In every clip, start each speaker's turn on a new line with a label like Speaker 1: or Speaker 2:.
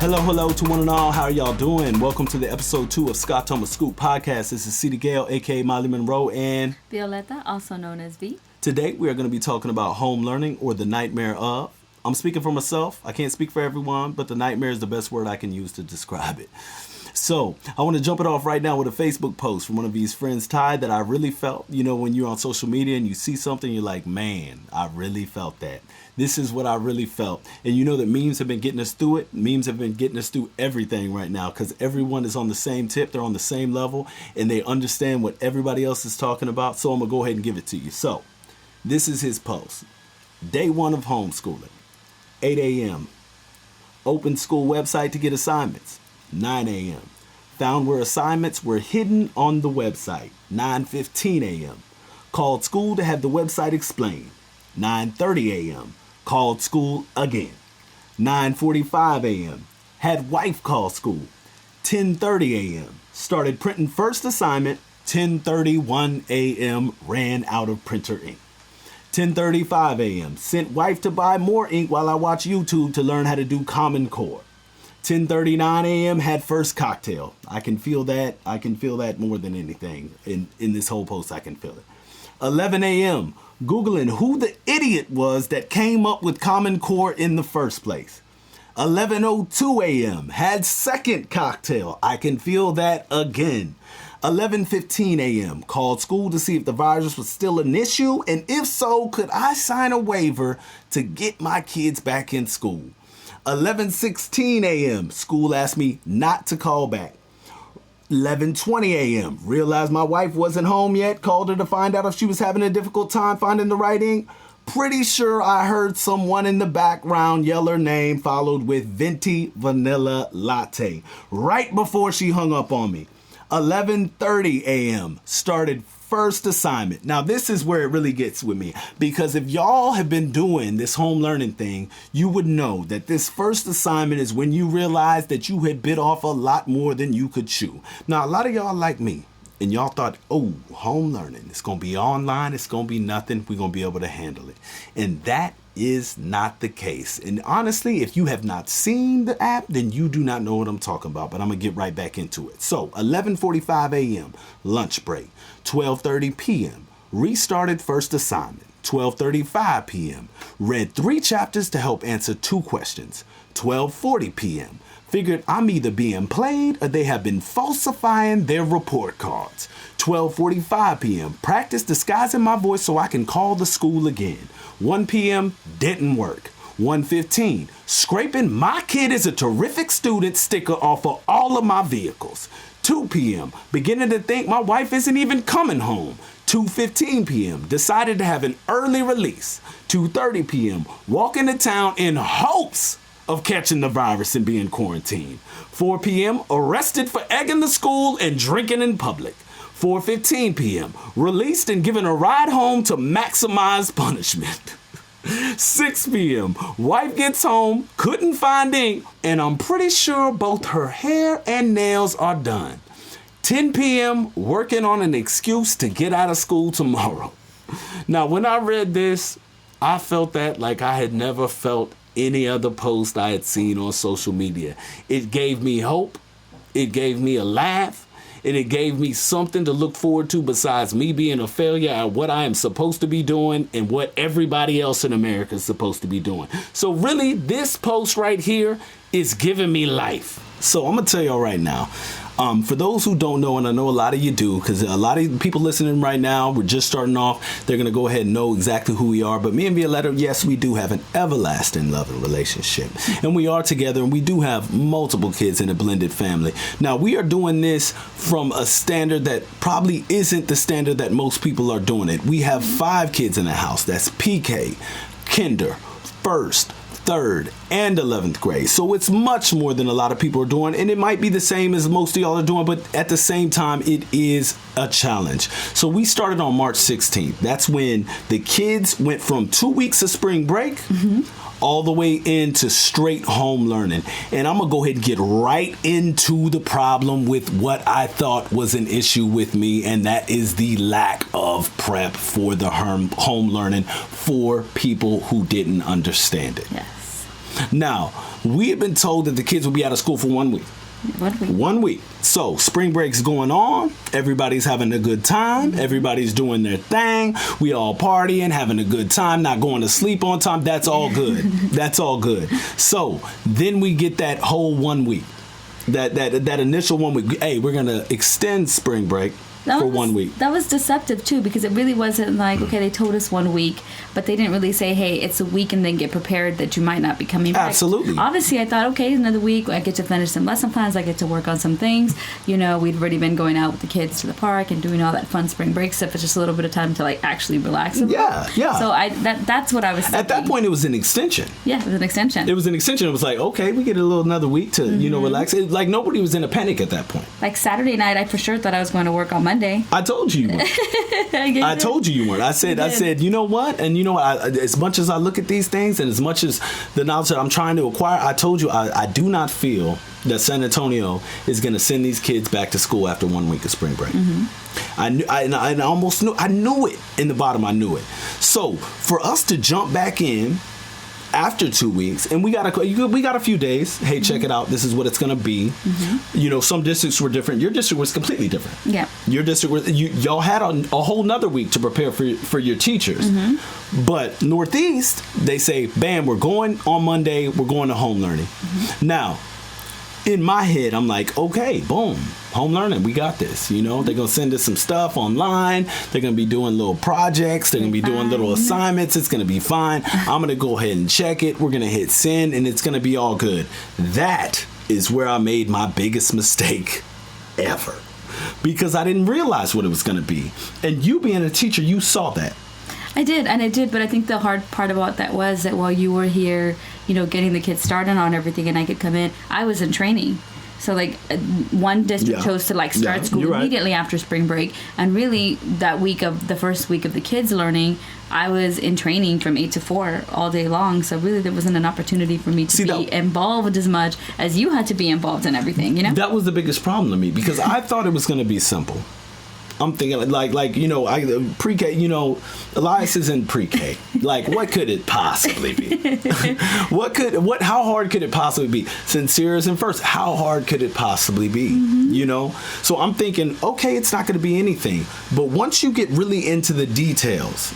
Speaker 1: Hello to one and all. How are y'all doing? Welcome to the Ep.2 of Scotoma Scoop podcast. This is Cedagale, aka Molly Monroe and
Speaker 2: Violeta, also known as V.
Speaker 1: Today we are going to be talking about home learning or the nightmare of. I'm speaking for myself. I can't speak for everyone, but the nightmare is the best word I can use to describe it. So I want to jump it off right now with a Facebook post from one of these friends, Ty, that I really felt. You know, when you're on social media and you see something, you're like, man, I really felt that. This is what I really felt. And you know that memes have been getting us through it. Memes have been getting us through everything right now because everyone is on the same tip. They're on the same level and they understand what everybody else is talking about. So I'm going to go ahead and give it to you. So this is his post. Day one of homeschooling, 8 a.m. Open school website to get assignments, 9 a.m. Found where assignments were hidden on the website, 9:15 a.m. Called school to have the website explained, 9:30 a.m. Called school again, 9:45 a.m. Had wife call school, 10:30 a.m. Started printing first assignment, 10:31 a.m. Ran out of printer ink. 10:35 a.m. Sent wife to buy more ink while I watch YouTube to learn how to do Common Core. 10:39 a.m. had first cocktail. I can feel that. I can feel that more than anything. In this whole post, I can feel it. 11 a.m. Googling who the idiot was that came up with Common Core in the first place. 11:02 a.m. had second cocktail. I can feel that again. 11:15 a.m. called school to see if the virus was still an issue, and if so, could I sign a waiver to get my kids back in school. 11:16 a.m. School asked me not to call back. 11:20 a.m. Realized my wife wasn't home yet. Called her to find out if she was having a difficult time finding the right ink. Pretty sure I heard someone in the background yell her name, followed with venti vanilla latte, right before she hung up on me. 11:30 a.m. Started first assignment. Now, this is where it really gets with me, because if y'all have been doing this home learning thing, you would know that this first assignment is when you realize that you had bit off a lot more than you could chew. Now, a lot of y'all like me, and y'all thought, oh, home learning, it's going to be online, it's going to be nothing, we're going to be able to handle it. And that is not the case. And honestly, if you have not seen the app, then you do not know what I'm talking about, but I'm going to get right back into it. So 11:45 a.m., lunch break. 12:30 p.m., restarted first assignment. 12:35 p.m., read 3 chapters to help answer 2 questions. 12:40 p.m., figured I'm either being played or they have been falsifying their report cards. 12:45 p.m., practice disguising my voice so I can call the school again. 1 p.m., didn't work. 1:15, scraping my kid is a terrific student sticker off of all of my vehicles. 2 p.m., beginning to think my wife isn't even coming home. 2:15 p.m., decided to have an early release. 2:30 p.m., walk into town in hopes of catching the virus and being quarantined. 4 p.m., arrested for egging the school and drinking in public. 4:15 p.m., released and given a ride home to maximize punishment. 6 p.m., wife gets home, couldn't find ink, and I'm pretty sure both her hair and nails are done. 10 p.m., working on an excuse to get out of school tomorrow. Now, when I read this, I felt that like I had never felt any other post I had seen on social media. It gave me hope. It gave me a laugh. And it gave me something to look forward to besides me being a failure at what I am supposed to be doing and what everybody else in America is supposed to be doing. So really, this post right here is giving me life. So I'm going to tell y'all right now, for those who don't know, and I know a lot of you do, because a lot of people listening right now, we're just starting off, they're going to go ahead and know exactly who we are. But me and Violeta, yes, we do have an everlasting loving relationship. And we are together, and we do have multiple kids in a blended family. Now, we are doing this from a standard that probably isn't the standard that most people are doing it. We have 5 kids in the house. That's PK, kinder, first, 3rd, and 11th grade. So it's much more than a lot of people are doing, and it might be the same as most of y'all are doing, but at the same time, it is a challenge. So we started on March 16th. That's when the kids went from 2 weeks of spring break all the way into straight home learning. And I'm going to go ahead and get right into the problem with what I thought was an issue with me, and that is the lack of prep for the home learning for people who didn't understand it.
Speaker 2: Yes.
Speaker 1: Now, we have been told that the kids will be out of school for 1 week.
Speaker 2: 1 week.
Speaker 1: 1 week. So spring break's going on. Everybody's having a good time. Everybody's doing their thing. We all partying, having a good time, not going to sleep on time. That's all good. That's all good. So then we get that whole 1 week. That initial 1 week. Hey, we're going to extend spring break for 1 week.
Speaker 2: That was deceptive too, because it really wasn't like, okay, they told us 1 week, but they didn't really say, hey, it's a week, and then get prepared that you might not be coming back.
Speaker 1: Absolutely.
Speaker 2: Obviously, I thought, okay, another week, I get to finish some lesson plans, I get to work on some things. We'd already been going out with the kids to the park and doing all that fun spring break stuff. It's just a little bit of time to like actually relax.
Speaker 1: Yeah.
Speaker 2: So that's what I was thinking.
Speaker 1: At that point, it was an extension.
Speaker 2: Yeah, it was an extension.
Speaker 1: It was an extension. It was like, okay, we get another week to, relax. Like nobody was in a panic at that point.
Speaker 2: Like Saturday night, I for sure thought I was going to work on Monday.
Speaker 1: I told you weren't. I told you weren't. I said, you know what? And you know what? As much as I look at these things and as much as the knowledge that I'm trying to acquire, I told you I do not feel that San Antonio is going to send these kids back to school after 1 week of spring break. I almost knew. I knew it in the bottom. I knew it. So for us to jump back in after 2 weeks, and we got a few days. Hey, check it out. This is what it's going to be. Some districts were different. Your district was completely different.
Speaker 2: Yeah.
Speaker 1: Your district was y'all had a whole nother week to prepare for your teachers. But Northeast, they say, bam, we're going on Monday. We're going to home learning. Now, in my head, I'm like, okay, boom, home learning, we got this. They're going to send us some stuff online. They're going to be doing little projects. They're going to be doing little assignments. It's going to be fine. I'm going to go ahead and check it. We're going to hit send, and it's going to be all good. That is where I made my biggest mistake ever, because I didn't realize what it was going to be. And you being a teacher, you saw that.
Speaker 2: I did, but I think the hard part about that was that while you were here, getting the kids started on everything and I could come in, I was in training. So one district chose to start school immediately after spring break, and really the first week of the kids learning, I was in training from 8 to 4 all day long. So really there wasn't an opportunity for me to be involved as much as you had to be involved in everything, That
Speaker 1: was the biggest problem to me, because I thought it was going to be simple. I'm thinking pre-K, Elias is in pre-K. What could it possibly be? How hard could it possibly be? Sincere is in first. How hard could it possibly be? So I'm thinking, okay, it's not going to be anything. But once you get really into the details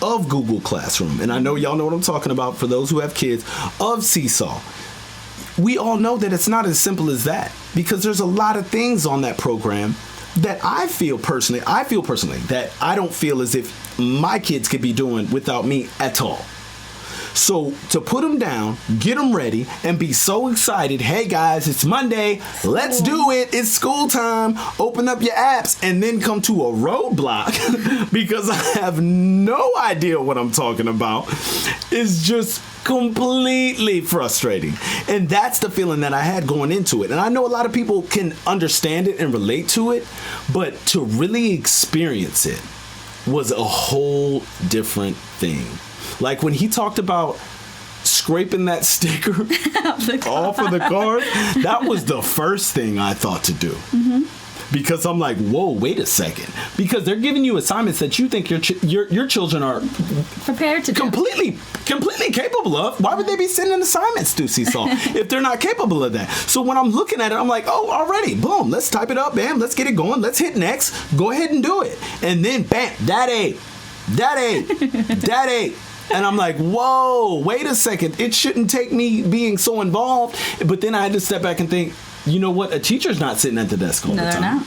Speaker 1: of Google Classroom, and I know y'all know what I'm talking about for those who have kids, of Seesaw, we all know that it's not as simple as that, because there's a lot of things on that program that I feel personally that I don't feel as if my kids could be doing without me at all. So to put them down, get them ready, and be so excited, hey guys, it's Monday, let's do it, it's school time, open up your apps, and then come to a roadblock because I have no idea what I'm talking about, is just completely frustrating. And that's the feeling that I had going into it. And I know a lot of people can understand it and relate to it, but to really experience it was a whole different thing. Like when he talked about scraping that sticker off of the card, that was the first thing I thought to do. Because I'm like, whoa, wait a second. Because they're giving you assignments that you think your children are
Speaker 2: prepared to
Speaker 1: completely capable of. Why would they be sending assignments to Seesaw if they're not capable of that? So when I'm looking at it, I'm like, oh, already, boom, let's type it up, bam, let's get it going, let's hit next, go ahead and do it. And then bam, that ain't. And I'm like, whoa, wait a second. It shouldn't take me being so involved. But then I had to step back and think, you know what? A teacher's not sitting at the desk all the time.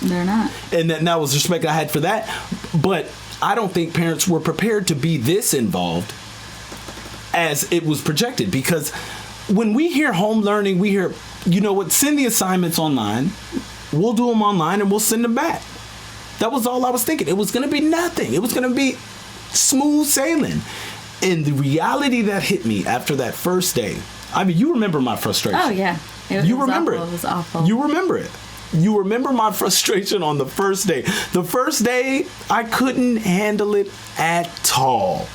Speaker 2: They're not.
Speaker 1: And that was respect I had for that. But I don't think parents were prepared to be this involved as it was projected. Because when we hear home learning, we hear, you know what, send the assignments online. We'll do them online and we'll send them back. That was all I was thinking. It was going to be nothing. It was going to be smooth sailing. And the reality that hit me after that first day, I mean, you remember my frustration.
Speaker 2: Oh, yeah.
Speaker 1: You remember it.
Speaker 2: It was awful.
Speaker 1: You remember it. You remember my frustration on the first day. The first day, I couldn't handle it at all.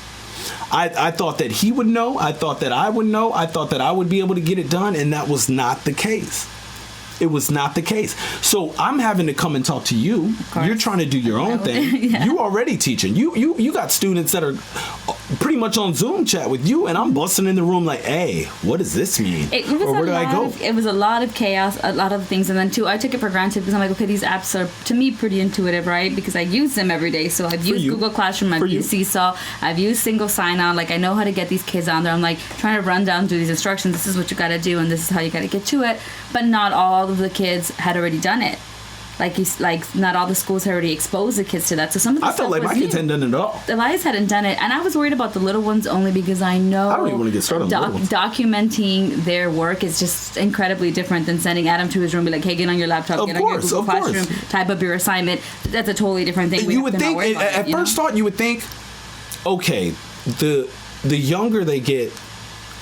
Speaker 1: I thought that he would know. I thought that I would know. I thought that I would be able to get it done, and that was not the case. It was not the case. So I'm having to come and talk to you. You're trying to do your own thing. Yeah. You already teaching. You got students that are pretty much on Zoom chat with you, and I'm busting in the room like, hey, what does this mean? Or where do I go?
Speaker 2: It was a lot of chaos, a lot of things. And then, too, I took it for granted because I'm like, okay, these apps are, to me, pretty intuitive, right? Because I use them every day. So I've used Google Classroom, I've used Seesaw, I've used Single Sign-On. Like, I know how to get these kids on there. I'm like trying to run down through these instructions. This is what you got to do, and this is how you got to get to it. But not all of the kids had already done it. Like not all the schools had already exposed the kids to that. So some of the
Speaker 1: I felt like my kids hadn't done it at all.
Speaker 2: Elias hadn't done it, and I was worried about the little ones only because I know
Speaker 1: I don't even want to get started on the little ones.
Speaker 2: Documenting their work is just incredibly different than sending Adam to his room and be like, hey, get on your laptop, get on your Google Classroom, type up your assignment. That's a totally different thing.
Speaker 1: You would think, at first thought, you would think, okay, the younger they get,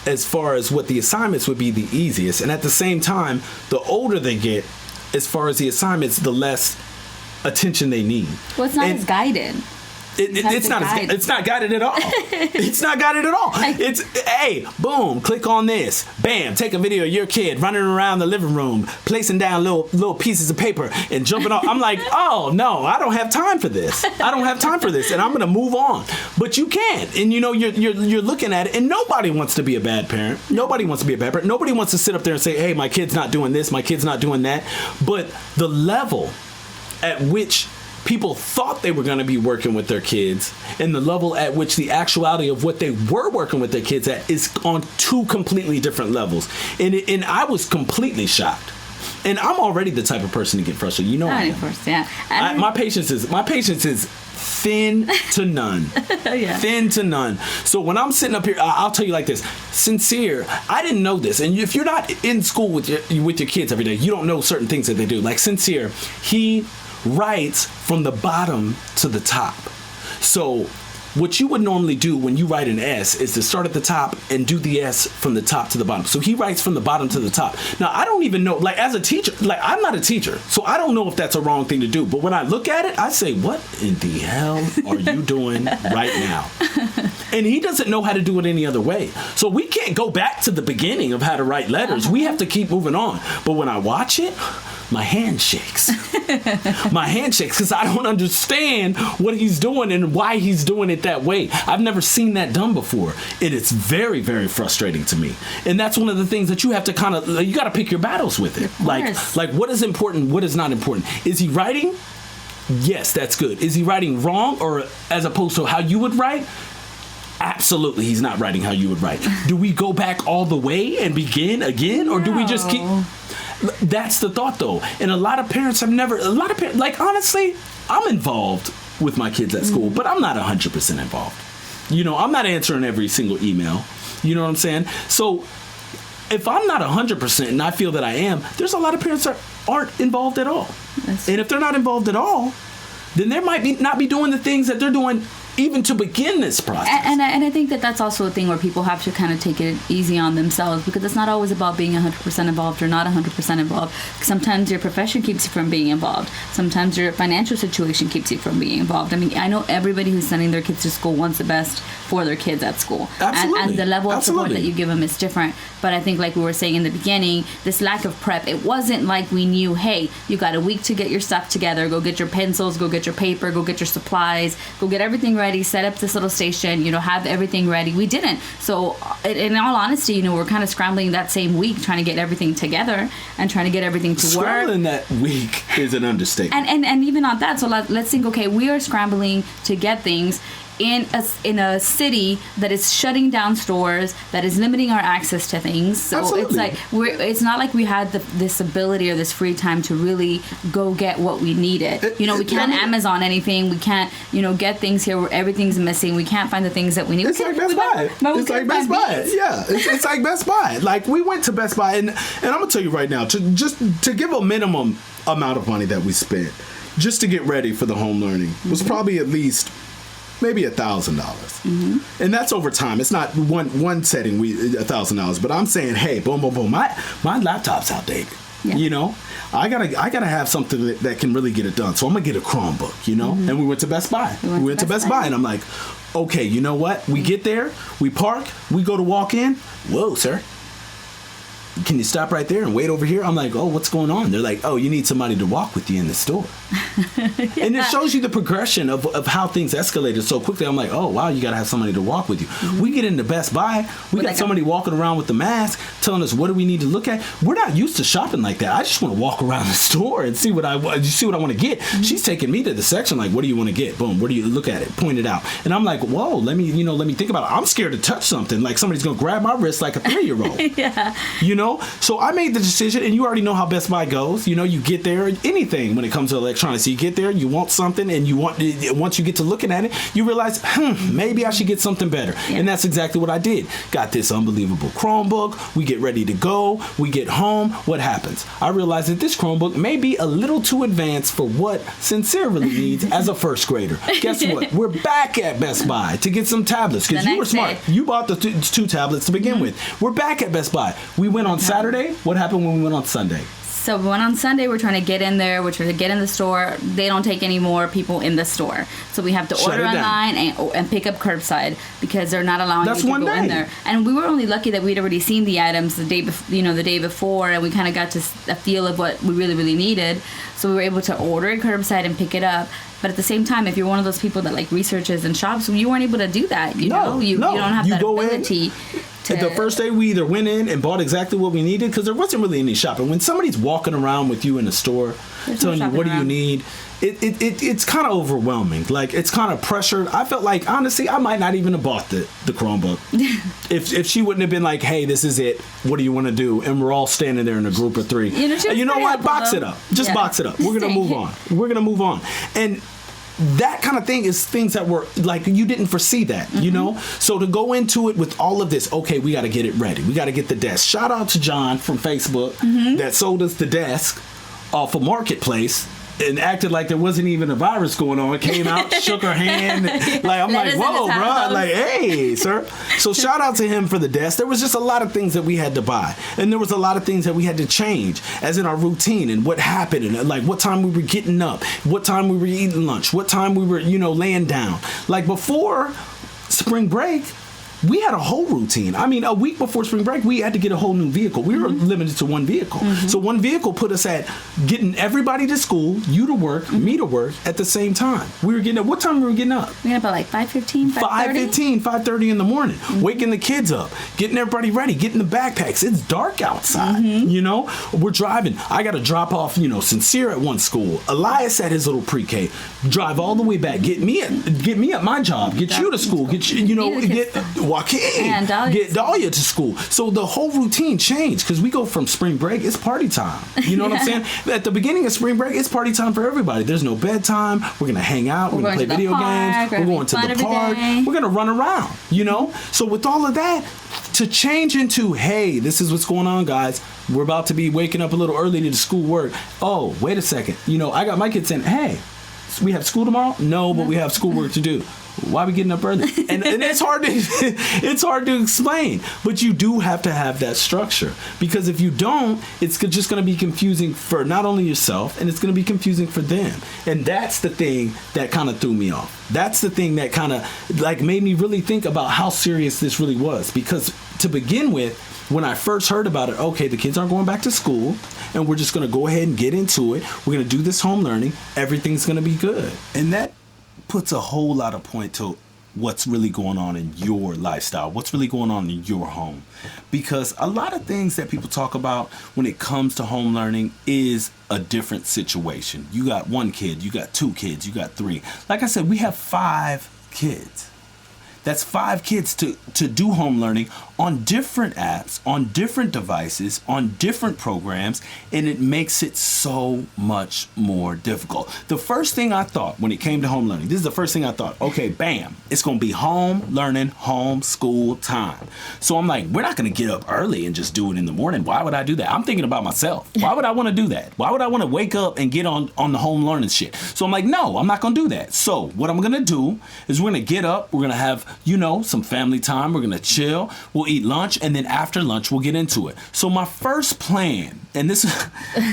Speaker 1: as far as what the assignments would be the easiest, and at the same time, the older they get, as far as the assignments, the less attention they need.
Speaker 2: Well, it's not as guided.
Speaker 1: It's not guided at all. It's not guided at all. It's, hey, boom, click on this. Bam, take a video of your kid running around the living room, placing down little pieces of paper and jumping off. I'm like, oh, no, I don't have time for this. I don't have time for this, and I'm going to move on. But you can't. And, you know, you're looking at it, and nobody wants to be a bad parent. Nobody wants to be a bad parent. Nobody wants to sit up there and say, hey, my kid's not doing this, my kid's not doing that. But the level at which people thought they were going to be working with their kids and the level at which the actuality of what they were working with their kids at is on two completely different levels. And I was completely shocked. And I'm already the type of person to get frustrated. You know,
Speaker 2: of course, yeah.
Speaker 1: My patience is thin to none.
Speaker 2: Yeah.
Speaker 1: Thin to none. So when I'm sitting up here, I'll tell you like this. Sincere, I didn't know this. And if you're not in school with your kids every day, you don't know certain things that they do. Like Sincere, he writes from the bottom to the top. So what you would normally do when you write an S is to start at the top and do the S from the top to the bottom. So he writes from the bottom to the top. Now, I don't even know, like, as a teacher, like, I'm not a teacher, so I don't know if that's a wrong thing to do. But when I look at it, I say, what in the hell are you doing right now? And he doesn't know how to do it any other way. So we can't go back to the beginning of how to write letters. We have to keep moving on. But when I watch it, my hand shakes. My hand shakes because I don't understand what he's doing and why he's doing it that way. I've never seen that done before. And it's very, very frustrating to me. And that's one of the things that you have to kind of, you got to pick your battles with it. Like what is important, what is not important? Is he writing? Yes, that's good. Is he writing wrong, or as opposed to how you would write? Absolutely, he's not writing how you would write. Do we go back all the way and begin again, or do we just keep... That's the thought, though. And a lot of parents like, honestly, I'm involved with my kids at school, but I'm not 100% involved. You know, I'm not answering every single email. You know what I'm saying? So if I'm not 100% and I feel that I am, there's a lot of parents that aren't involved at all. And if they're not involved at all, then they might not be doing the things that they're doing even to begin this process.
Speaker 2: And I think that that's also a thing where people have to kind of take it easy on themselves, because it's not always about being 100% involved or not 100% involved. Sometimes your profession keeps you from being involved. Sometimes your financial situation keeps you from being involved. I mean, I know everybody who's sending their kids to school wants the best for their kids at school.
Speaker 1: Absolutely.
Speaker 2: And the level of support that you give them is different. But I think, like we were saying in the beginning, this lack of prep, it wasn't like we knew, hey, you got a week to get your stuff together. Go get your pencils, go get your paper, go get your supplies, go get everything ready, set up this little station, have everything ready. We didn't. So in all honesty, we're kind of scrambling that same week, trying to get everything together and trying to get everything to work.
Speaker 1: Scrambling that week is an understatement.
Speaker 2: And even on that, so let's think, okay, we are scrambling to get things in a city that is shutting down stores, that is limiting our access to things. So
Speaker 1: Absolutely.
Speaker 2: It's like it's not like we had this ability or this free time to really go get what we needed. We can't Amazon anything. We can't get things here where everything's missing. We can't find the things that we need.
Speaker 1: It's like Best Buy. It's like Best Buy. Yeah, it's like Best Buy. Like, we went to Best Buy, and I'm gonna tell you right now, to give a minimum amount of money that we spent just to get ready for the home learning was probably at least maybe $1,000, and that's over time. It's not one setting $1,000, but I'm saying, hey, boom, boom, boom. My laptop's outdated. Yeah. I gotta have something that can really get it done. So I'm gonna get a Chromebook. And we went to Best Buy. We went to Best Buy, and I'm like, okay, you know what? We get there, we park, we go to walk in. Whoa, sir. can you stop right there and wait over here? I'm like, oh, what's going on? They're like, oh, you need somebody to walk with you in the store. Yeah. And it shows you the progression of how things escalated so quickly. I'm like, oh, wow, you got to have somebody to walk with you. Mm-hmm. We get into Best Buy. We got somebody walking around with the mask telling us what do we need to look at. We're not used to shopping like that. I just want to walk around the store and see what I want to get. Mm-hmm. She's taking me to the section like, what do you want to get? Boom, where do you look at it? Point it out. And I'm like, whoa, let me think about it. I'm scared to touch something. Like somebody's going to grab my wrist like a 3-year-old.
Speaker 2: Yeah.
Speaker 1: So I made the decision, and you already know how Best Buy goes. You get there, anything when it comes to electronics. You get there, you want something, and once you get to looking at it, you realize, maybe I should get something better. Yeah. And that's exactly what I did. Got this unbelievable Chromebook. We get ready to go. We get home. What happens? I realized that this Chromebook may be a little too advanced for what Sincere really needs as a first grader. Guess what? We're back at Best Buy to get some tablets because you were smart. You bought the 2 tablets to begin with. We're back at Best Buy. We went on Saturday. What happened when we went on Sunday?
Speaker 2: So we went on Sunday. We're trying to get in there. We're trying to get in the store. They don't take any more people in the store. So we have to order online and pick up curbside because they're not allowing you to go in there. And we were only lucky that we'd already seen the items the day before, and we kind of got to a feel of what we really, really needed. So we were able to order it curbside and pick it up. But at the same time, if you're one of those people that like researches and shops, you weren't able to do that. You don't have that ability.
Speaker 1: The first day we either went in and bought exactly what we needed because there wasn't really any shopping. When somebody's walking around with you in the store telling you what do you need, it's kind of overwhelming. Like it's kind of pressured. I felt like honestly I might not even have bought the Chromebook if she wouldn't have been like, hey, this is it, what do you want to do? And we're all standing there in a group of 3. You know what, box it up, just box it up. We're gonna move on. And that kind of thing is things that were like you didn't foresee that, So to go into it with all of this, okay, we got to get it ready. We got to get the desk. Shout out to John from Facebook that sold us the desk off a marketplace and acted like there wasn't even a virus going on. Came out, shook her hand. Like I'm like, whoa, bro. Like, hey, sir. So shout out to him for the desk. There was just a lot of things that we had to buy. And there was a lot of things that we had to change as in our routine and what happened and like what time we were getting up, what time we were eating lunch, what time we were, laying down. Like before spring break, we had a whole routine. I mean, a week before spring break, we had to get a whole new vehicle. We were limited to one vehicle. So one vehicle put us at getting everybody to school, you to work, me to work at the same time. We were getting up. What time were we getting up?
Speaker 2: We got up at like 5:15, 5:30?
Speaker 1: 5:30 in the morning. Waking the kids up, getting everybody ready, getting the backpacks. It's dark outside, We're driving. I got to drop off, Sincere at one school. Elias at his little pre-K. Drive all the way back. Get me at my job. Get you to school. Get Joaquin, get Dahlia to school. So the whole routine changed because we go from spring break, it's party time. You know what I'm saying? At the beginning of spring break, it's party time for everybody. There's no bedtime. We're going to hang out. We're going to play video games. We're going to the park. We're going to run around, So with all of that, to change into, hey, this is what's going on, guys. We're about to be waking up a little early to do school work. Oh, wait a second. I got my kids saying, hey, we have school tomorrow? No, but we have schoolwork to do. Why are we getting up early? And it's hard to explain, but you do have to have that structure because if you don't, it's just going to be confusing for not only yourself, and it's going to be confusing for them. And that's the thing that kind of threw me off. That's the thing that kind of like made me really think about how serious this really was, because to begin with, when I first heard about it, okay, the kids aren't going back to school and we're just going to go ahead and get into it. We're going to do this home learning. Everything's going to be good. And that puts a whole lot of point to what's really going on in your lifestyle, what's really going on in your home. Because a lot of things that people talk about when it comes to home learning is a different situation. You got 1 kid, you got 2 kids, you got 3. Like I said, we have 5 kids. That's 5 kids to do home learning on different apps, on different devices, on different programs, and it makes it so much more difficult. The first thing I thought when it came to home learning, this is the first thing I thought, okay, bam, it's going to be home learning, home school time. So I'm like, we're not going to get up early and just do it in the morning. Why would I do that? I'm thinking about myself. Why would I want to do that? Why would I want to wake up and get on the home learning shit? So I'm like, no, I'm not going to do that. So what I'm going to do is we're going to get up, we're going to have, some family time, we're going to chill, we'll eat lunch, and then after lunch, we'll get into it. So my first plan, and this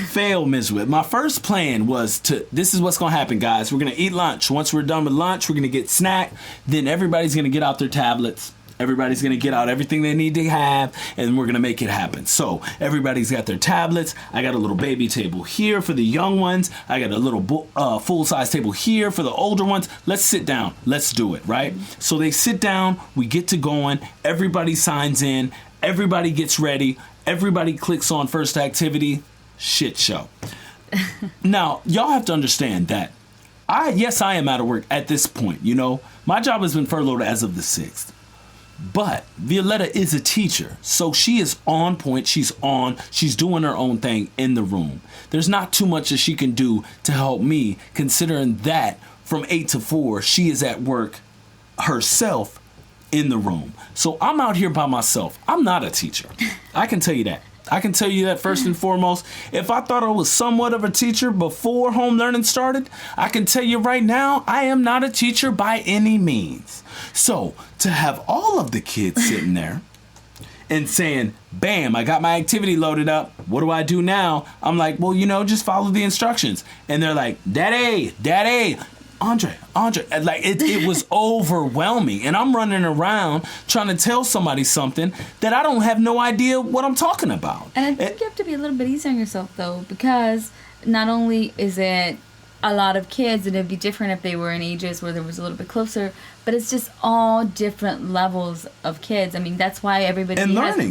Speaker 1: failed miserably, my first plan was this is what's going to happen, guys. We're going to eat lunch. Once we're done with lunch, we're going to get snack. Then everybody's going to get out their tablets Everybody's going to get out everything they need to have, and we're going to make it happen. So everybody's got their tablets. I got a little baby table here for the young ones. I got a little full-size table here for the older ones. Let's sit down. Let's do it, right? So they sit down. We get to going. Everybody signs in. Everybody gets ready. Everybody clicks on first activity. Shit show. Now, y'all have to understand that I am out of work at this point. You know, my job has been furloughed as of the 6th. But Violeta is a teacher, so she is on point. She's doing her own thing in the room. There's not too much that she can do to help me, considering that from 8 to 4, she is at work herself in the room. So I'm out here by myself. I'm not a teacher. I can tell you that. I can tell you that first and foremost. If I thought I was somewhat of a teacher before home learning started, I can tell you right now, I am not a teacher by any means. So to have all of the kids sitting there and saying, bam, I got my activity loaded up. What do I do now? I'm like, well, just follow the instructions. And they're like, Daddy, Andre, like it was overwhelming. And I'm running around trying to tell somebody something that I don't have no idea what I'm talking about.
Speaker 2: And I think you have to be a little bit easier on yourself, though, because not only is it a lot of kids, and it'd be different if they were in ages where there was a little bit closer, but it's just all different levels of kids. I mean, that's why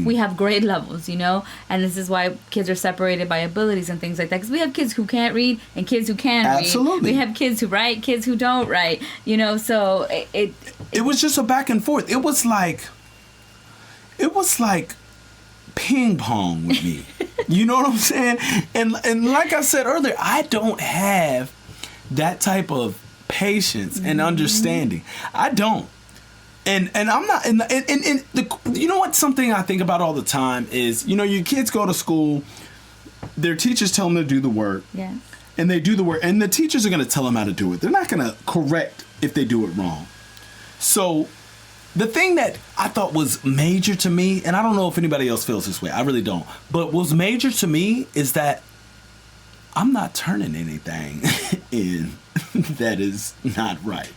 Speaker 2: we have grade levels, and this is why kids are separated by abilities and things like that, because we have kids who can't read and kids who can
Speaker 1: Absolutely.
Speaker 2: read. We have kids who write, kids who don't write, so it
Speaker 1: was just a back and forth. It was like ping pong with me. You know what I'm saying? And like I said earlier, I don't have that type of patience and understanding. I don't. And I'm not you know what, something I think about all the time is, your kids go to school, their teachers tell them to do the work.
Speaker 2: Yeah.
Speaker 1: And they do the work, and the teachers are going to tell them how to do it. They're not going to correct if they do it wrong. So the thing that I thought was major to me, and I don't know if anybody else feels this way, I really don't, but what's major to me is that I'm not turning anything in that is not right.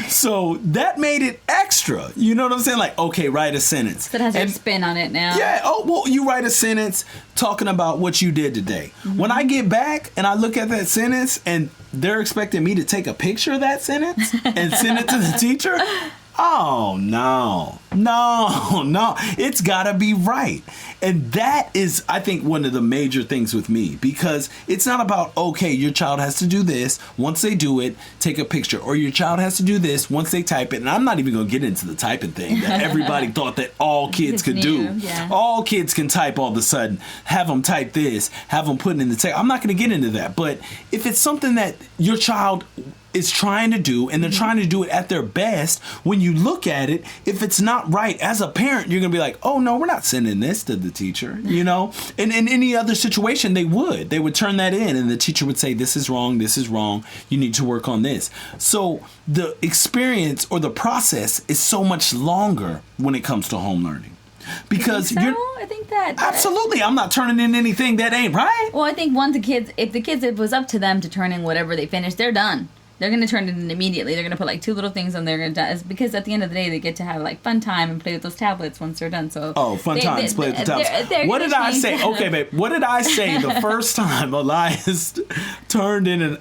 Speaker 1: So that made it extra. You know what I'm saying? Like, okay, write a sentence.
Speaker 2: So it has your spin on it now.
Speaker 1: Yeah. Oh, well, you write a sentence talking about what you did today. Mm-hmm. When I get back and I look at that sentence and they're expecting me to take a picture of that sentence and send it to the teacher, oh, no. It's got to be right. And that is, I think, one of the major things with me, because it's not about, okay, your child has to do this. Once they do it, take a picture. Or your child has to do this once they type it. And I'm not even going to get into the typing thing that everybody thought that all kids could do.
Speaker 2: Yeah.
Speaker 1: All kids can type all of a sudden. Have them type this. Have them put it in the text. I'm not going to get into that. But if it's something that your child is trying to do, and they're trying to do it at their best, when you look at it, if it's not right, as a parent, you're going to be like, oh, no, we're not sending this to the teacher, And in any other situation, they would turn that in, and the teacher would say, this is wrong, you need to work on this. So the experience or the process is so much longer when it comes to home learning. Because
Speaker 2: I think that
Speaker 1: absolutely, I'm not turning in anything that ain't right.
Speaker 2: Well, I think if it was up to them to turn in whatever they finish, they're done. They're going to turn it in immediately. They're going to put like 2 little things on there, because at the end of the day, they get to have like fun time and play with those tablets once they're done. So
Speaker 1: fun times, play with the tablets. What did I say? Okay, babe. What did I say the first time Elias turned in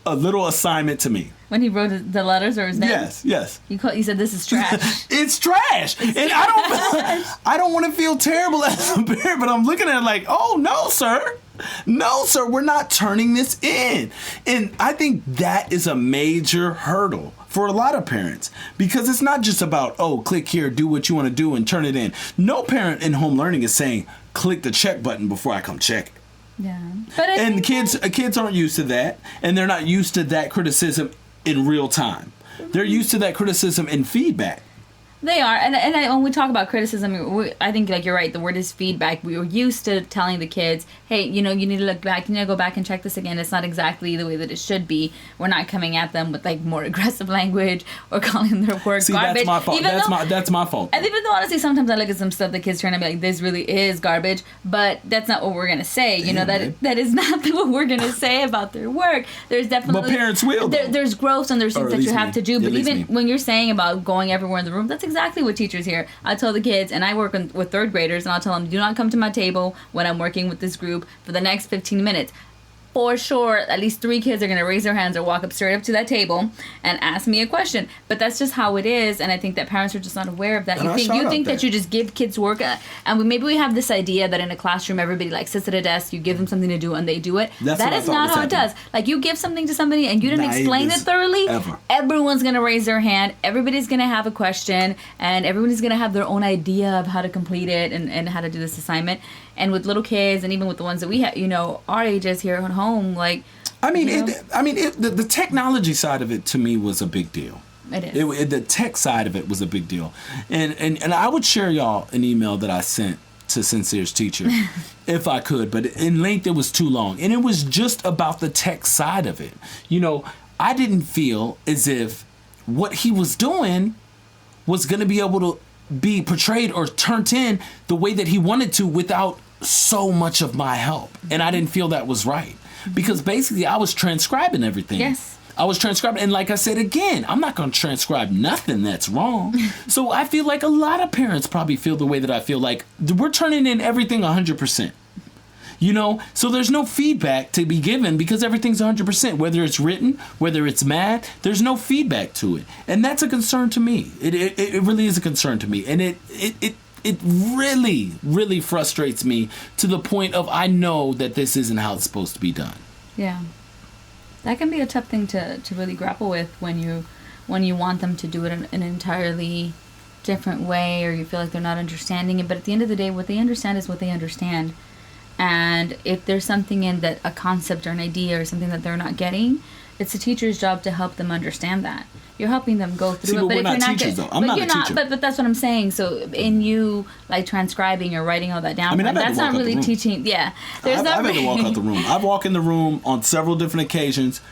Speaker 1: a little assignment to me?
Speaker 2: When he wrote the letters or his name?
Speaker 1: Yes.
Speaker 2: You said this is trash.
Speaker 1: It's trash. And I don't want to feel terrible as a parent, but I'm looking at it like, oh, no, sir. No, sir, we're not turning this in. And I think that is a major hurdle for a lot of parents, because it's not just about, oh, click here, do what you want to do and turn it in. No parent in home learning is saying, click the check button before I come check it.
Speaker 2: Yeah.
Speaker 1: And kids aren't used to that, and they're not used to that criticism in real time. They're used to that criticism in feedback.
Speaker 2: They are, and when we talk about criticism, I think, like, you're right, the word is feedback. We were used to telling the kids, hey, you need to look back, you need to go back and check this again. It's not exactly the way that it should be. We're not coming at them with, like, more aggressive language or calling their work garbage.
Speaker 1: That's my fault. That's my fault.
Speaker 2: And even though, honestly, sometimes I look at some stuff the kids trying to be like, this really is garbage, but that's not what we're going to say. That is not what we're going to say about their work. There's definitely...
Speaker 1: But parents will.
Speaker 2: There's growth and there's things that you have to do. But even when you're saying about going everywhere in the room, that's exactly what teachers hear. I'll tell the kids, and I work with third graders, and I'll tell them, do not come to my table when I'm working with this group for the next 15 minutes. For sure, at least 3 kids are going to raise their hands or walk up straight up to that table and ask me a question. But that's just how it is, and I think that parents are just not aware of that. And you think that you just give kids work, and maybe we have this idea that in a classroom everybody like sits at a desk, you give them something to do, and they do it. That is not how it does. Like, you give something to somebody and you didn't explain it thoroughly, everyone's going to raise their hand, everybody's going to have a question, and everybody's going to have their own idea of how to complete it and how to do this assignment. And with little kids, and even with the ones that we have, our ages here at home, like...
Speaker 1: the technology side of it, to me, was a big deal.
Speaker 2: It is.
Speaker 1: The tech side of it was a big deal. And I would share y'all an email that I sent to Sincere's teacher, if I could, but in length, it was too long. And it was just about the tech side of it. I didn't feel as if what he was doing was going to be able to be portrayed or turned in the way that he wanted to without so much of my help. And I didn't feel that was right. Because basically I was transcribing everything.
Speaker 2: Yes.
Speaker 1: I was transcribing. And like I said, again, I'm not going to transcribe nothing that's wrong. So I feel like a lot of parents probably feel the way that I feel, like we're turning in everything 100%. So there's no feedback to be given because everything's 100%. Whether it's written, whether it's math, there's no feedback to it. And that's a concern to me. It really is a concern to me. And it really, really frustrates me to the point of I know that this isn't how it's supposed to be done.
Speaker 2: Yeah. That can be a tough thing to really grapple with when you want them to do it in an entirely different way, or you feel like they're not understanding it. But at the end of the day, what they understand is what they understand. And if there's something in that, a concept or an idea or something that they're not getting, it's the teacher's job to help them understand that. You're helping them go through it.
Speaker 1: But we're not teachers, though. I'm not a teacher.
Speaker 2: But that's what I'm saying. So in you, like, transcribing or writing all that down, that's not really teaching. Yeah.
Speaker 1: I've had to walk out the room. I've walked in the room on several different occasions.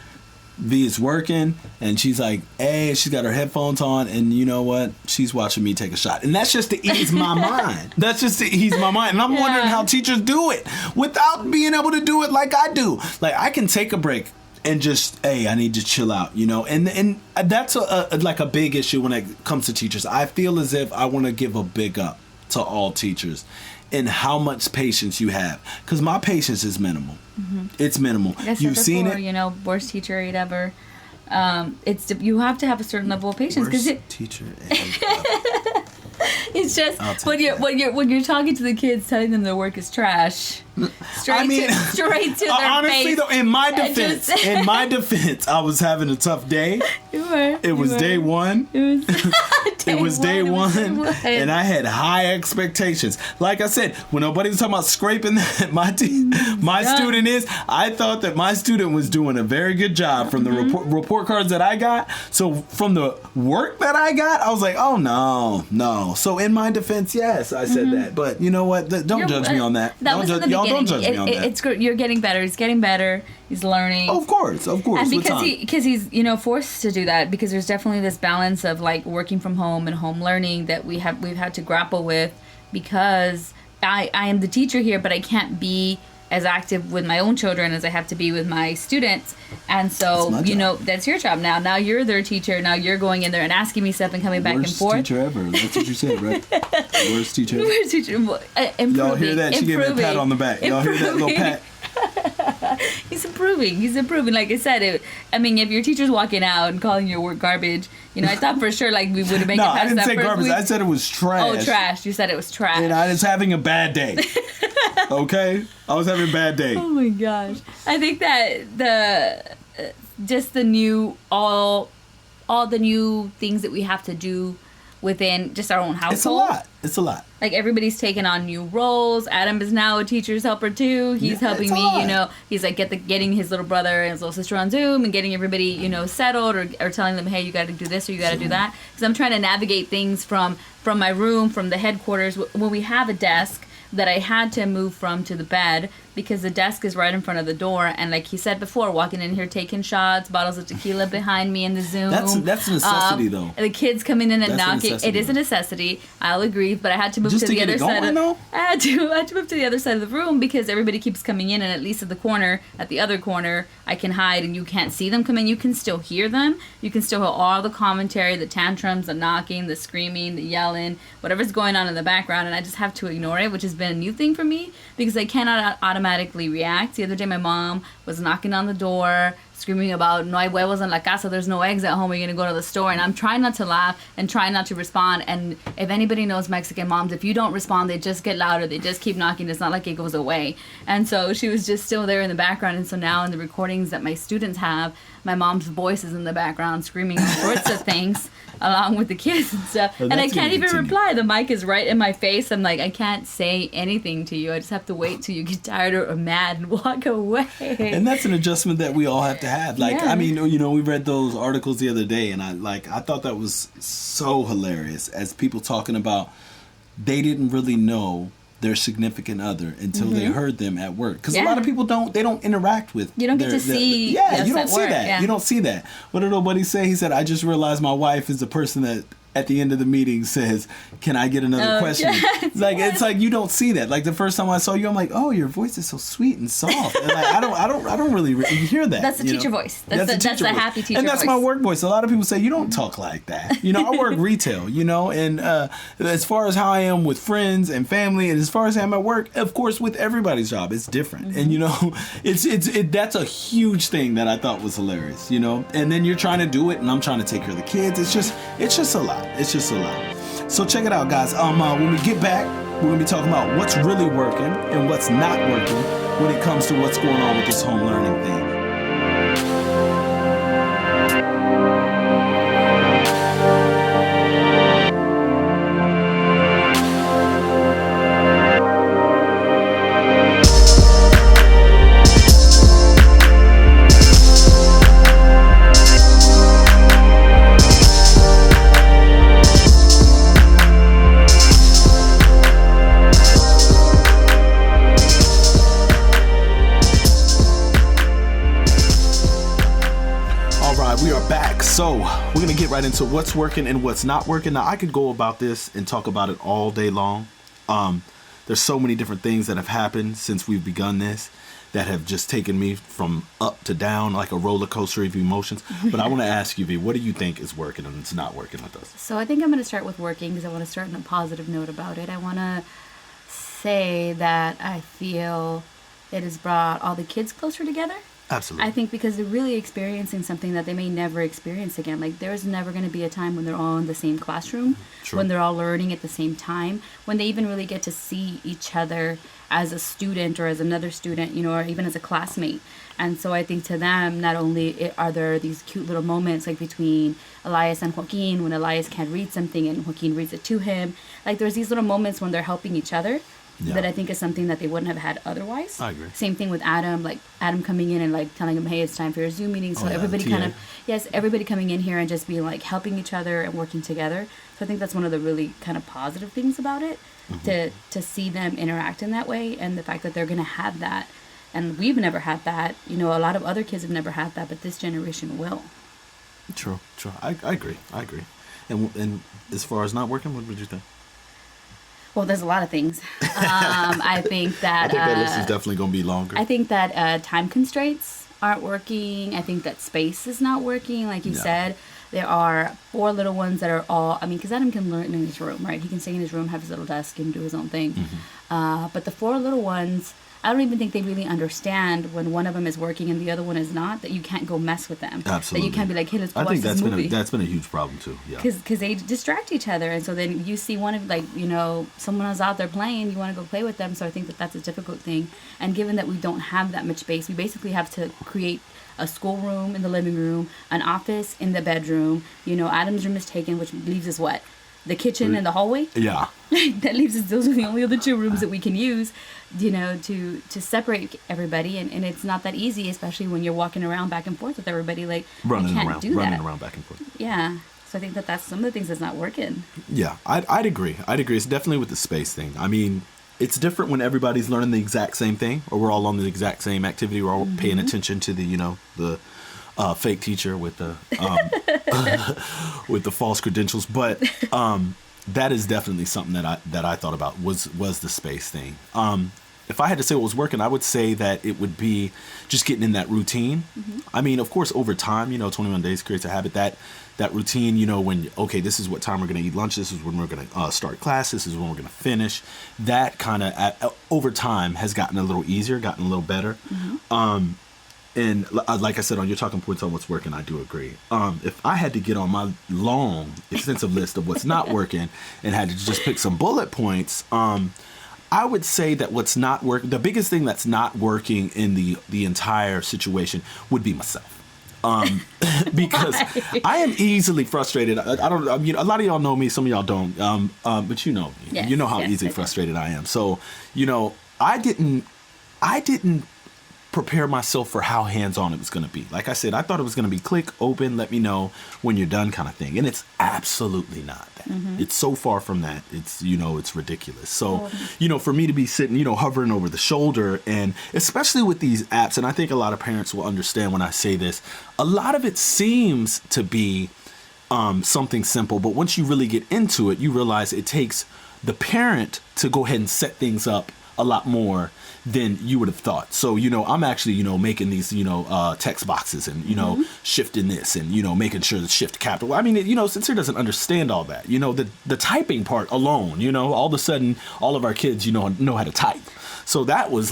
Speaker 1: V's working, and she's like, hey, she's got her headphones on, and you know what? She's watching me take a shot. And that's just to ease my mind. That's just to ease my mind. And I'm wondering how teachers do it without being able to do it like I do. Like, I can take a break and just, hey, I need to chill out, And that's like a big issue when it comes to teachers. I feel as if I want to give a big up to all teachers and how much patience you have, because my patience is minimal. Mm-hmm. It's minimal. You've seen it.
Speaker 2: Worst teacher you'd ever. You have to have a certain level of patience because
Speaker 1: teacher.
Speaker 2: It's just when you're talking to the kids, telling them their work is trash. Straight to their
Speaker 1: honestly,
Speaker 2: face.
Speaker 1: Though, in my defense, I was having a tough day.
Speaker 2: You were.
Speaker 1: It was day one.
Speaker 2: It was
Speaker 1: day one, and I had high expectations. Like I said, when nobody was talking about scraping that, my student is. I thought that my student was doing a very good job from the report cards that I got. So from the work that I got, I was like, oh no. So in my defense, yes, I said that. But you know what? Don't judge me on that.
Speaker 2: Don't judge me on that. It's good. You're getting better. He's getting better. He's learning.
Speaker 1: Of course.
Speaker 2: And because he's forced to do that, because there's definitely this balance of like working from home and home learning that we've had to grapple with, because I am the teacher here, but I can't be as active with my own children as I have to be with my students. And so, that's your job now. Now you're their teacher. Now you're going in there and asking me stuff and coming back and forth.
Speaker 1: Worst teacher ever. That's what you said, right? Worst teacher ever.
Speaker 2: Worst teacher. Improving.
Speaker 1: Y'all hear that? She gave me a pat on the back. Y'all hear that little pat?
Speaker 2: He's improving. Like I said, if your teacher's walking out and calling your work garbage, I thought for sure like we would have made it past that.
Speaker 1: No, I didn't say garbage. I said it was trash.
Speaker 2: Oh, trash. You said it was trash.
Speaker 1: And I was having a bad day. Okay? I was having a bad day.
Speaker 2: Oh my gosh. I think that all the new things that we have to do within just our own household.
Speaker 1: It's a lot.
Speaker 2: Like, everybody's taking on new roles. Adam is now a teacher's helper too. He's helping me, he's like getting his little brother and his little sister on Zoom and getting everybody, settled, or telling them, hey, you got to do this or you got to do that. Because I'm trying to navigate things from my room, from the headquarters, when we have a desk that I had to move from to the bed because the desk is right in front of the door, and like he said before, walking in here taking shots, bottles of tequila behind me in the Zoom.
Speaker 1: That's a necessity though.
Speaker 2: The kids coming in and knocking. It is a necessity. I'll agree, but I had to move to the other side. I had to move to the other side of the room because everybody keeps coming in, and at least at the other corner, I can hide, and you can't see them come in. You can still hear them. You can still hear all the commentary, the tantrums, the knocking, the screaming, the yelling, whatever's going on in the background, and I just have to ignore it, which has been a new thing for me because I cannot automatically react. The other day, my mom was knocking on the door, screaming about no hay huevos en la casa, there's no eggs at home, we're going to go to the store, and I'm trying not to laugh and trying not to respond. And if anybody knows Mexican moms, if you don't respond, they just get louder, they just keep knocking, it's not like it goes away. And so she was just still there in the background, and so now in the recordings that my students have, my mom's voice is in the background screaming all sorts of things along with the kids and stuff. And I can't even reply. The mic is right in my face. I'm like, I can't say anything to you. I just have to wait till you get tired or mad and walk away.
Speaker 1: And that's an adjustment that we all have to have. Like, yeah. I mean, you know, we read those articles the other day, and I thought that was so hilarious as people talking about they didn't really know their significant other until they heard them at work, because a lot of people don't interact with
Speaker 2: you don't get to see
Speaker 1: you don't see that. You don't see that. What did nobody say? He said, I just realized my wife is the person that at the end of the meeting says, can I get another question? Yes, it's like you don't see that. Like the first time I saw you, I'm like, oh, your voice is so sweet and soft. And like, I don't really hear that.
Speaker 2: That's the teacher voice. That's the happy teacher voice.
Speaker 1: And that's my work voice. A lot of people say you don't talk like that. You know, I work retail, you know, and as far as how I am with friends and family, and as far as I am at work, of course, with everybody's job, it's different. And you know, that's a huge thing that I thought was hilarious, you know. And then you're trying to do it, and I'm trying to take care of the kids. It's just a lot. It's just a lot. So check it out, guys. When we get back, we're going to be talking about what's really working and what's not working when it comes to what's going on with this home learning thing. So we're going to get right into what's working and what's not working. Now, I could go about this and talk about it all day long. There's so many different things that have happened since we've begun this that have just taken me from up to down like a roller coaster of emotions. But I want to ask you, V, what do you think is working and it's not working with us?
Speaker 2: So I think I'm going to start with working because I want to start on a positive note about it. I want to say that I feel it has brought all the kids closer together.
Speaker 1: Absolutely.
Speaker 2: I think because they're really experiencing something that they may never experience again. Like, there's never going to be a time when they're all in the same classroom, when they're all learning at the same time, when they even really get to see each other as a student or as another student, you know, or even as a classmate. And so I think to them, not only are there these cute little moments like between Elias and Joaquin, when Elias can't read something and Joaquin reads it to him, like there's these little moments when they're helping each other. Yeah. That I think is something that they wouldn't have had otherwise.
Speaker 1: I agree.
Speaker 2: Same thing with Adam, like Adam coming in and like telling him, hey, it's time for your Zoom meeting. So everybody everybody coming in here and just being like helping each other and working together. So I think that's one of the really kind of positive things about it, to see them interact in that way, and the fact that they're going to have that. And we've never had that. You know, a lot of other kids have never had that, but this generation will.
Speaker 1: True. I agree. And as far as not working, what would you think?
Speaker 2: Well, there's a lot of things. I think that
Speaker 1: list is definitely going to be longer.
Speaker 2: I think that time constraints aren't working. I think that space is not working. Like you said, there are 4 little ones that are all, because Adam can learn in his room, right? He can stay in his room, have his little desk, and do his own thing. But the 4 little ones, I don't even think they really understand when one of them is working and the other one is not, that you can't go mess with them.
Speaker 1: Absolutely.
Speaker 2: That you can't be like, hey, let's go watch this movie.
Speaker 1: I think that's been a huge problem too. Yeah.
Speaker 2: Because they distract each other, and so then you see one of, like, you know, someone else out there playing, you want to go play with them. So I think that that's a difficult thing. And given that we don't have that much space, we basically have to create a schoolroom in the living room, an office in the bedroom. You know, Adam's room is taken, which leaves us what? The kitchen and the hallway?
Speaker 1: Yeah.
Speaker 2: That leaves us, those are the only other 2 rooms that we can use, you know, to separate everybody. And it's not that easy, especially when you're walking around back and forth with everybody. Like, running around back and forth. Yeah. So I think that's some of the things that's not working.
Speaker 1: Yeah, I'd agree. It's definitely with the space thing. I mean, It's different when everybody's learning the exact same thing, or we're all on the exact same activity. We're all paying attention to the fake teacher with the with the false credentials. But that is definitely something that I thought about was the space thing. If I had to say what was working, I would say that it would be just getting in that routine. I mean, of course, over time, 21 days creates a habit. That routine, when, okay, this is what time we're going to eat lunch. This is when we're going to start class. This is when we're going to finish. That kind of, over time, has gotten a little easier, gotten a little better. And like I said, on your talking points on what's working, I do agree. If I had to get on my long, extensive list of what's not working and had to just pick some bullet points, I would say that what's not working, the biggest thing that's not working in the entire situation would be myself. Because I am easily frustrated. I don't. I mean, a lot of y'all know me. Some of y'all don't. But you know me.
Speaker 2: Yes,
Speaker 1: you know how easily frustrated I am. So I didn't prepare myself for how hands-on it was going to be. Like I said, I thought it was going to be click, open, let me know when you're done kind of thing. And it's absolutely not that. It's so far from that. It's, it's ridiculous. So, for me to be sitting, hovering over the shoulder, and especially with these apps, and I think a lot of parents will understand when I say this, a lot of it seems to be something simple, but once you really get into it, you realize it takes the parent to go ahead and set things up a lot more than you would have thought. So, I'm actually, making these, text boxes and, shifting this and, making sure the shift capital. I mean, Sincere doesn't understand all that. The typing part alone, all of a sudden, all of our kids, know how to type. So that was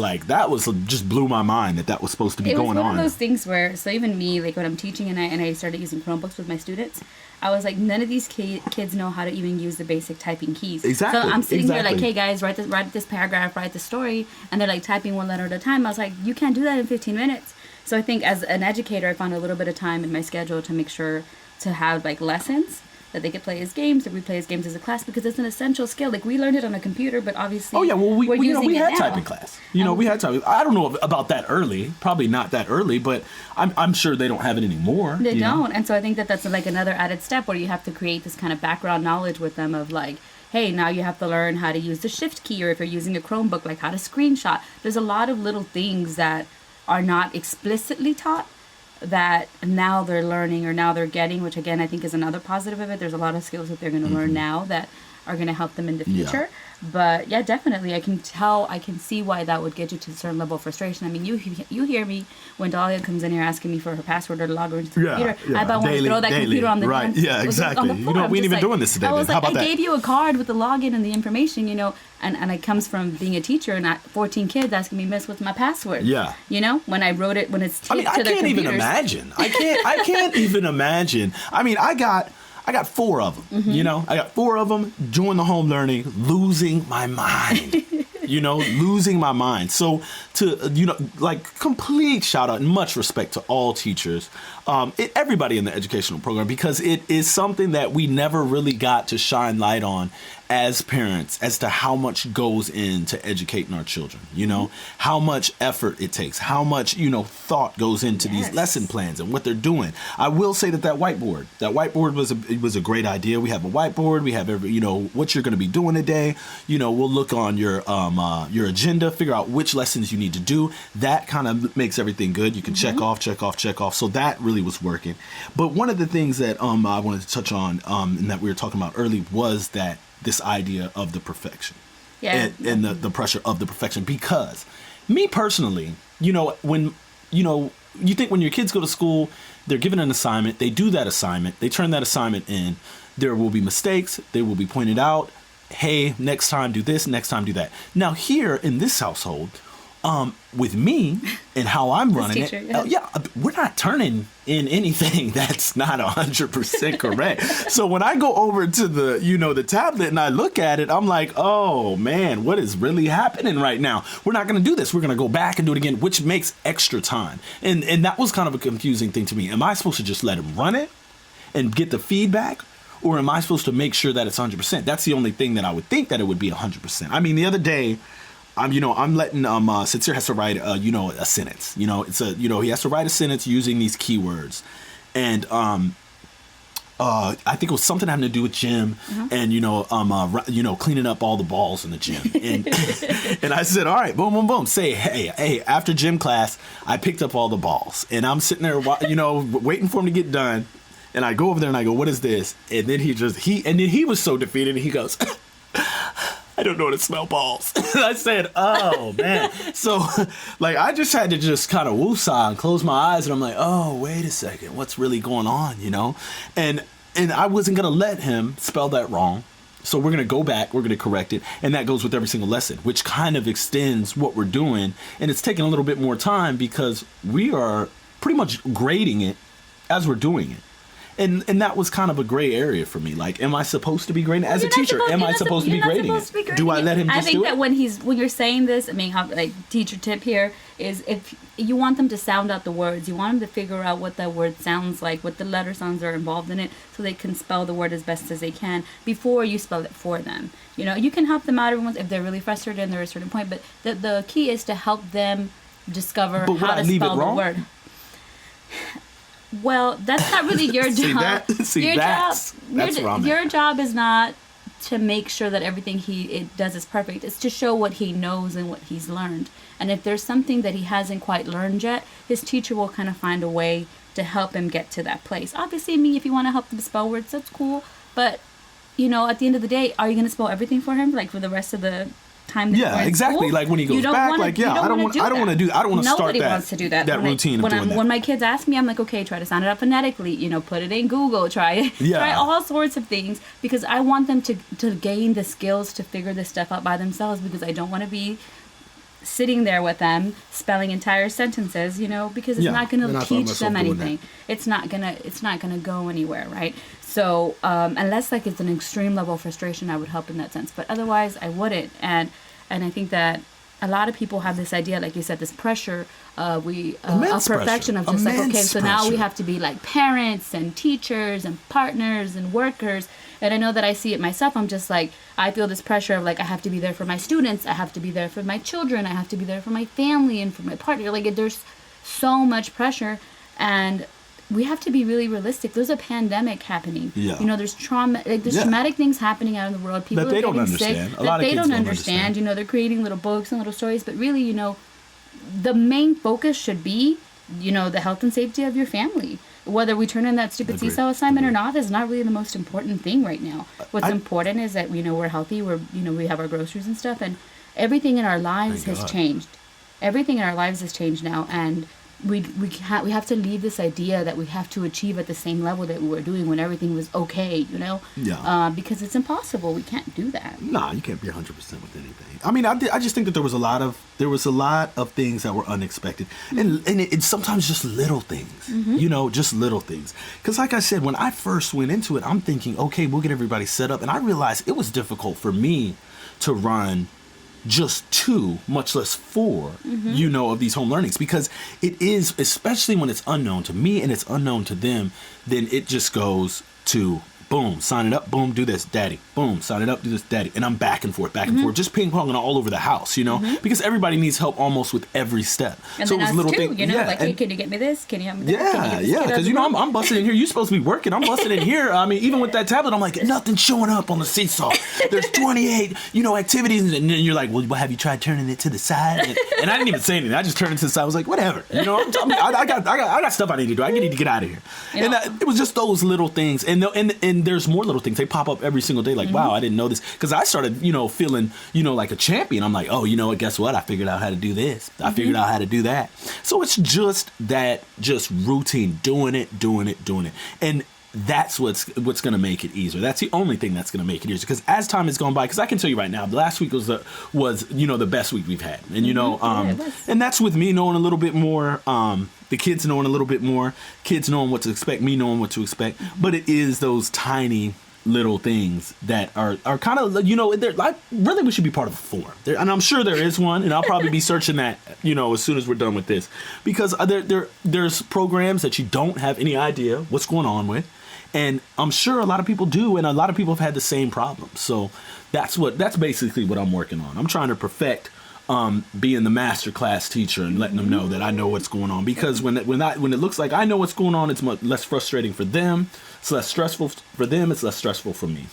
Speaker 1: just blew my mind that was supposed to be going on.
Speaker 2: It was one of those things where, so even me, like when I'm teaching and I started using Chromebooks with my students, I was like, none of these kids know how to even use the basic typing keys.
Speaker 1: Exactly.
Speaker 2: So I'm sitting here like, hey guys, write this paragraph, write the story, and they're like typing one letter at a time. I was like, you can't do that in 15 minutes. So I think as an educator, I found a little bit of time in my schedule to make sure to have like lessons that they could play as games, that we play as games as a class, because it's an essential skill. Like we learned it on a computer, but obviously
Speaker 1: we had
Speaker 2: now.
Speaker 1: typing class. We had typing. I don't know about that early, probably not that early, but I'm sure they don't have it anymore.
Speaker 2: They don't. And so I think that's like another added step where you have to create this kind of background knowledge with them of like, hey, now you have to learn how to use the shift key, or if you're using a Chromebook, like how to screenshot. There's a lot of little things that are not explicitly taught that now they're learning or now they're getting, which again I think is another positive of it. There's a lot of skills that they're going to learn now that are going to help them in the future. But yeah, definitely I can see why that would get you to a certain level of frustration. I mean, you hear me when Dahlia comes in here asking me for her password or to log her into the computer. I about want to throw that computer on the
Speaker 1: right. Yeah, exactly. We ain't even doing this today.
Speaker 2: I was
Speaker 1: How about
Speaker 2: I gave you a card with the login and the information, and it comes from being a teacher and 14 kids asking me, Miss, what's my password?
Speaker 1: Yeah.
Speaker 2: When I wrote it, when it's taped to their computers.
Speaker 1: I can't even imagine. I can't even imagine. I mean, I got 4 of them, I got 4 of them doing the home learning, losing my mind, losing my mind. So complete shout out and much respect to all teachers, everybody in the educational program, because it is something that we never really got to shine light on as parents as to how much goes into educating our children, how much effort it takes, how much, thought goes into these lesson plans and what they're doing. I will say that whiteboard was a great idea. We have a whiteboard. We have what you're going to be doing today. We'll look on your agenda, figure out which lessons you need to do. That kind of makes everything good. You can check off. So that really was working. But one of the things that I wanted to touch on and that we were talking about early was that this idea of the perfection and the pressure of the perfection, because me personally, when, you think when your kids go to school, they're given an assignment, they do that assignment, they turn that assignment in, there will be mistakes, they will be pointed out, hey, next time do this, next time do that. Now here in this household, with me and how I'm running
Speaker 2: teacher,
Speaker 1: we're not turning in anything that's not 100% correct. So when I go over to the tablet and I look at it, I'm like, oh man, what is really happening right now? We're not going to do this. We're going to go back and do it again, which makes extra time. And that was kind of a confusing thing to me. Am I supposed to just let him run it and get the feedback? Or am I supposed to make sure that it's 100%? That's the only thing that I would think that it would be 100%. I mean, the other day, I'm letting Sincere has to write a sentence. It's he has to write a sentence using these keywords, and I think it was something having to do with gym and, cleaning up all the balls in the gym. And, and I said, all right, boom, boom, boom. Say, hey, after gym class, I picked up all the balls. And I'm sitting there, waiting for him to get done. And I go over there and I go, what is this? And then he was so defeated. And he goes, I don't know how to smell balls. I said, oh, man. So, I just had to just kind of woosah and close my eyes. And I'm like, oh, wait a second. What's really going on, And I wasn't going to let him spell that wrong. So we're going to go back. We're going to correct it. And that goes with every single lesson, which kind of extends what we're doing. And it's taking a little bit more time because we are pretty much grading it as we're doing it. And that was kind of a gray area for me. Am I supposed to be grading as a teacher? Am I supposed to be grading it? Do I let him just do it?
Speaker 2: I think that when you're saying this, teacher tip here is if you want them to sound out the words, you want them to figure out what that word sounds like, what the letter sounds are involved in it, so they can spell the word as best as they can before you spell it for them. You can help them out if they're really frustrated and they're at a certain point, but the key is to help them discover how to spell the word. Well, that's not really your job. Your job is not to make sure that everything it does is perfect. It's to show what he knows and what he's learned. And if there's something that he hasn't quite learned yet, his teacher will kind of find a way to help him get to that place. Obviously, if you want to help them spell words, that's cool. But, at the end of the day, are you going to spell everything for him, for the rest of the time that
Speaker 1: yeah, exactly.
Speaker 2: School?
Speaker 1: When he goes back, I don't want to start
Speaker 2: Nobody wants to do that.
Speaker 1: routine of doing that.
Speaker 2: When my kids ask me, I'm like, okay, try to sound it out phonetically. Put it in Google. Try all sorts of things because I want them to gain the skills to figure this stuff out by themselves because I don't want to be sitting there with them spelling entire sentences, because it's not going to teach them anything. It's not gonna go anywhere, right? So unless it's an extreme level of frustration, I would help in that sense. But otherwise, I wouldn't. And I think that a lot of people have this idea, like you said, this pressure of perfection of just so now we have to be like parents and teachers and partners and workers. And I know that I see it myself. I'm just I feel this pressure of I have to be there for my students. I have to be there for my children. I have to be there for my family and for my partner. There's so much pressure and we have to be really realistic. There's a pandemic happening. Yeah. There's trauma. There's traumatic things happening out in the world. People
Speaker 1: that they don't understand.
Speaker 2: Sick, that they don't understand. They're creating little books and little stories. But really, the main focus should be, the health and safety of your family. Whether we turn in that stupid seesaw assignment or not is not really the most important thing right now. What's important is that we're healthy. We have our groceries and stuff, and everything in our lives has changed. Everything in our lives has changed now, and we have to leave this idea that we have to achieve at the same level that we were doing when everything was okay. Because it's impossible. We can't do that.
Speaker 1: Nah, you can't be 100% with anything. I just think that there was a lot of things that were unexpected, and it's sometimes just little things. Just little things. Because like I said, when I first went into it, I'm thinking, okay, we'll get everybody set up, and I realized it was difficult for me to run just 2, much less 4, of these home learnings, because it is, especially when it's unknown to me and it's unknown to them, then it just goes to boom, sign it up, boom, do this, daddy, boom, sign it up, do this, daddy, and I'm back and forth, just ping-ponging all over the house, because everybody needs help almost with every step.
Speaker 2: And so then it was little things, hey, can you get me this? Can you help me that?
Speaker 1: Because I'm busting in here, you're supposed to be working, I'm busting in here. Even with that tablet, I'm like, nothing's showing up on the seesaw. There's 28, activities, and then you're like, well, have you tried turning it to the side? And I didn't even say anything. I just turned it to the side. I was like, whatever, I got stuff I need to do. I need to get out of here. And it was just those little things, and there's more little things. They pop up every single day. Wow, I didn't know this. Because I started, feeling, like a champion. I'm like, oh, guess what? I figured out how to do this. I figured out how to do that. So it's just routine, doing it. And that's what's going to make it easier. That's the only thing that's going to make it easier. Because as time has gone by, because I can tell you right now, the last week was the best week we've had. And, and that's with me knowing a little bit more, the kids knowing a little bit more, kids knowing what to expect, me knowing what to expect. But it is those tiny little things that are kind of, really we should be part of a forum. And I'm sure there is one, and I'll probably be searching that, as soon as we're done with this. Because there's programs that you don't have any idea what's going on with. And I'm sure a lot of people do, and a lot of people have had the same problem. So that's basically what I'm working on. I'm trying to perfect being the master class teacher and letting them know that I know what's going on. Because when it looks like I know what's going on, it's much less frustrating for them. It's less stressful for them. It's less stressful for me.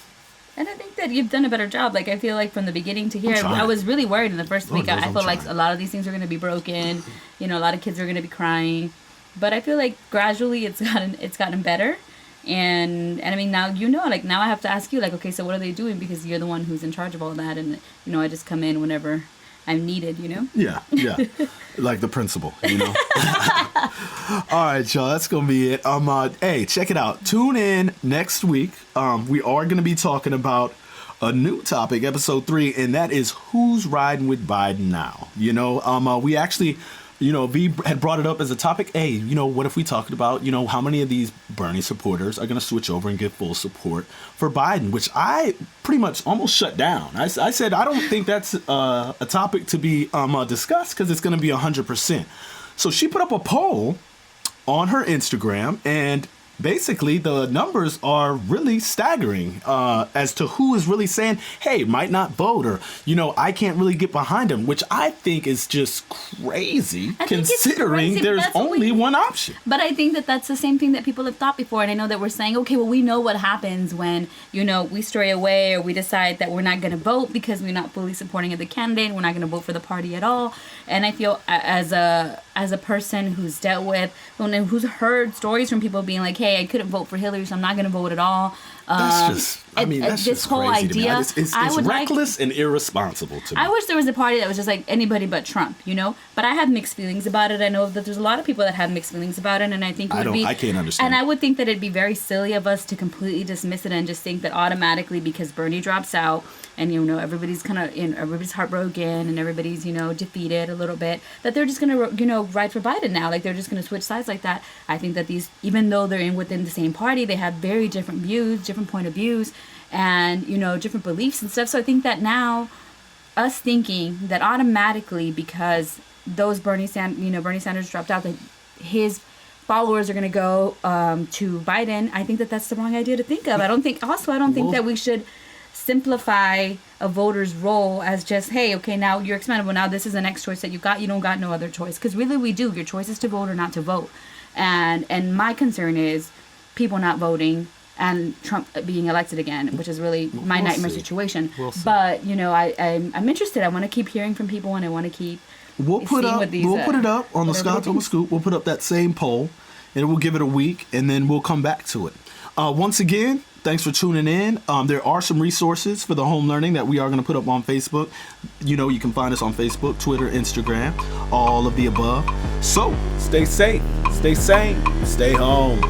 Speaker 2: And I think that you've done a better job. Like, I feel like from the beginning to here, I was really worried in the first week. I felt like a lot of these things are going to be broken. You know, a lot of kids are going to be crying. But I feel like gradually it's gotten better. And I mean, now, like, now I have to ask you, like, okay, so what are they doing? Because you're the one who's in charge of all that. And, I just come in whenever I'm needed,
Speaker 1: Yeah. Like the principal, All right, y'all, that's going to be it. Hey, check it out. Tune in next week. We are going to be talking about a new topic, episode 3, and that is who's riding with Biden now. We actually... V had brought it up as a topic. Hey, what if we talked about, how many of these Bernie supporters are going to switch over and give full support for Biden, which I pretty much almost shut down. I said, I don't think that's a topic to be discussed because it's going to be 100%. So she put up a poll on her Instagram, and basically the numbers are really staggering as to who is really saying, hey, might not vote, or, I can't really get behind him, which I think is just crazy considering there's only one option.
Speaker 2: But I think that that's the same thing that people have thought before. And I know that we're saying, okay, well, we know what happens when, we stray away or we decide that we're not going to vote because we're not fully supporting the candidate. We're not going to vote for the party at all. And I feel as a person who's dealt with, who's heard stories from people being like, hey, I couldn't vote for Hillary, so I'm not going to vote at all.
Speaker 1: That's just whole crazy idea. It's reckless and irresponsible to me.
Speaker 2: I wish there was a party that was just like anybody but Trump, But I have mixed feelings about it. I know that there's a lot of people that have mixed feelings about it, and I think I can't understand. And I would think that it'd be very silly of us to completely dismiss it and just think that automatically because Bernie drops out and everybody's kind of everybody's heartbroken and everybody's defeated a little bit, that they're just gonna ride for Biden now, like they're just gonna switch sides like that. I think that these, even though they're within the same party, they have very different views, different point of views, and different beliefs and stuff. So I think that now us thinking that automatically because those Bernie Sanders dropped out, that his followers are going to go to Biden, I think that that's the wrong idea to think of. I don't think that we should simplify a voter's role as just, hey, okay, now you're expendable. Now this is the next choice that you got. You don't got no other choice. Because really we do. Your choice is to vote or not to vote. And my concern is people not voting and Trump being elected again, which is really my nightmare situation. But, I'm interested. I want to keep hearing from people, and I want to keep
Speaker 1: We'll put it up on the Scotoma Scoop. We'll put up that same poll, and we'll give it a week, and then we'll come back to it. Once again, thanks for tuning in. There are some resources for the home learning that we are going to put up on Facebook. You can find us on Facebook, Twitter, Instagram, all of the above. So, stay safe, stay sane, stay home.